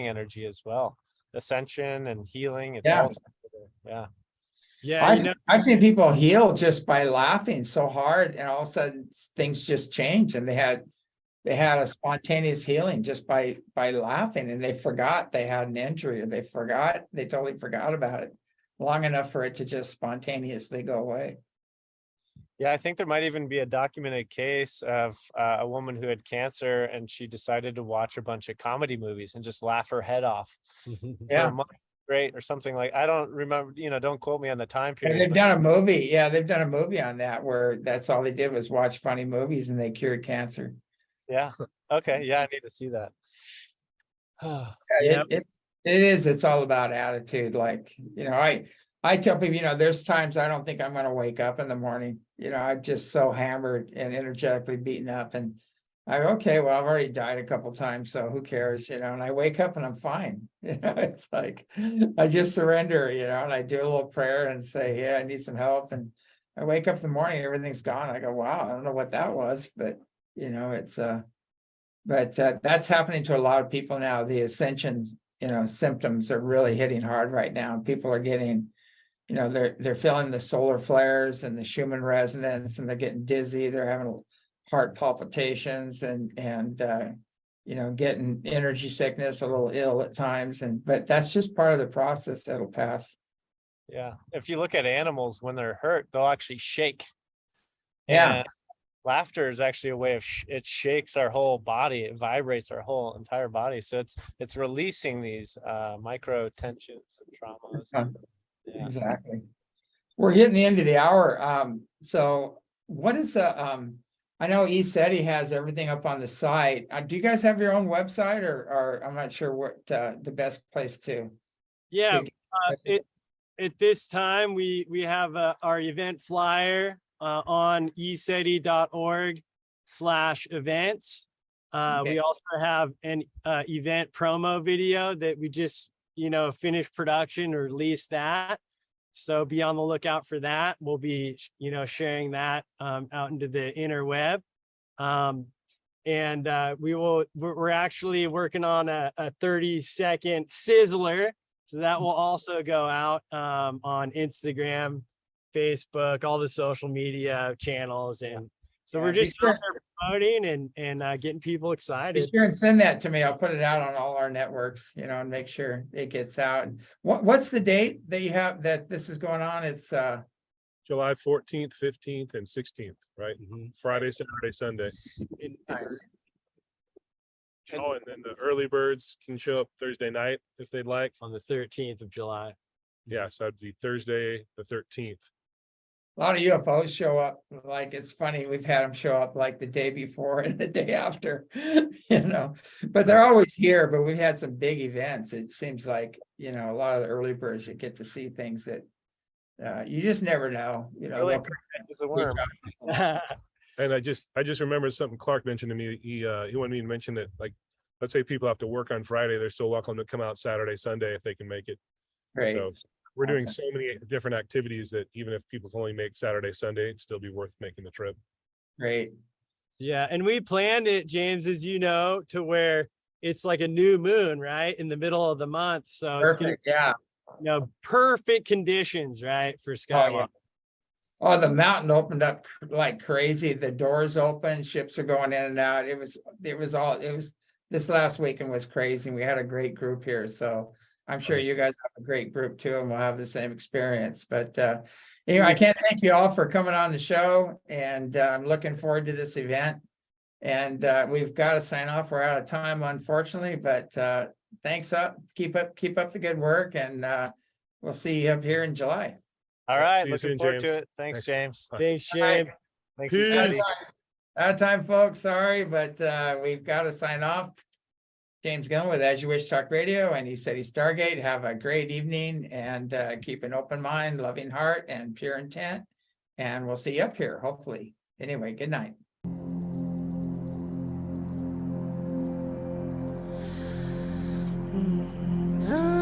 energy as well. Ascension and healing. It's all together. Yeah. I've seen people heal just by laughing so hard, and all of a sudden things just change, and they had a spontaneous healing just by laughing, and they forgot they had an injury, or they totally forgot about it long enough for it to just spontaneously go away. Yeah, I think there might even be a documented case of a woman who had cancer, and she decided to watch a bunch of comedy movies and just laugh her head off. Yeah. Great, or something like, I don't remember, don't quote me on the time period. And they've done a movie. Yeah, they've done a movie on that where that's all they did was watch funny movies and they cured cancer. Yeah. Okay. Yeah, I need to see that. It's all about attitude. Like, I tell people, there's times I don't think I'm going to wake up in the morning. I'm just so hammered and energetically beaten up, and I go, okay, well, I've already died a couple times, so who cares, you know, and I wake up and I'm fine. You know, it's like, I just surrender, you know, and I do a little prayer and say, yeah, I need some help. And I wake up in the morning, everything's gone. I go, wow, I don't know what that was, but you know, it's but that's happening to a lot of people now. The ascension, you know, symptoms are really hitting hard right now. People are getting, you know, they're feeling the solar flares and the Schumann resonance, and they're getting dizzy. They're having heart palpitations and you know, getting energy sickness, a little ill at times. But that's just part of the process that'll pass. Yeah. If you look at animals, when they're hurt, they'll actually shake. Yeah. And laughter is actually a way of it shakes our whole body. It vibrates our whole entire body. So it's releasing these micro tensions and traumas. Yeah. Exactly. We're hitting the end of the hour. So what is I know ECETI has everything up on the site. Do you guys have your own website, or I'm not sure what the best place to? Yeah, get- at this time, we have our event flyer on eceti.org/events. Okay. We also have an event promo video that we just, you know, finished production or released that. So be on the lookout for that. We'll be, you know, sharing that out into the interweb. We're actually working on a 30-second sizzler. So that will also go out on Instagram, Facebook, all the social media channels. And so Yeah, we're be just sure- out there promoting and getting people Be excited. sure and send that to me. I'll put it out on all our networks, you know, and make sure it gets out. What's the date that you have that this is going on? It's July 14th, 15th, and 16th, right? Mhm. Friday, Saturday, Sunday. nice. Oh, and then the early birds can show up Thursday night if they'd like. On the 13th of July. Yeah, so that'd be Thursday, the 13th. A lot of UFOs show up. Like, it's funny, we've had them show up like the day before and the day after, you know, but they're always here. But we've had some big events. It seems like, you know, a lot of the early birds, you get to see things that you just never know, you know. Really they'll- is a worm. And I just remembered something Clark mentioned to me. He wanted me to mention that, like, let's say people have to work on Friday, they're still welcome to come out Saturday, Sunday if they can make it. Great. So we're doing Awesome. so many different activities that even if people can only make Saturday, Sunday, it'd still be worth making the trip. Great. Yeah, and we planned it, James, as you know, to where it's like a new moon, right, in the middle of the month. So it's gonna, Perfect. Yeah. you know, perfect conditions, right, for Oh, skywalk. yeah. Oh, the mountain opened up like crazy. The doors open, ships are going in and out. It was this last weekend was crazy. We had a great group here. So I'm sure you guys have a great group too, and we'll have the same experience. But anyway, I can't thank you all for coming on the show, and I'm looking forward to this event. And we've got to sign off. We're out of time, unfortunately, but thanks up. Keep up the good work, and we'll see you up here in July. All Yeah, right. see you Looking soon, forward to James. it. Thanks, Thanks. James. Thanks, Shane. Thanks, Peace. ECETI. Out of time, folks. Sorry, but we've got to sign off. James Gunn with As You Wish Talk Radio and ECETI Stargate. Have a great evening, and keep an open mind, loving heart, and pure intent. And we'll see you up here, hopefully. Anyway, good night. Ah.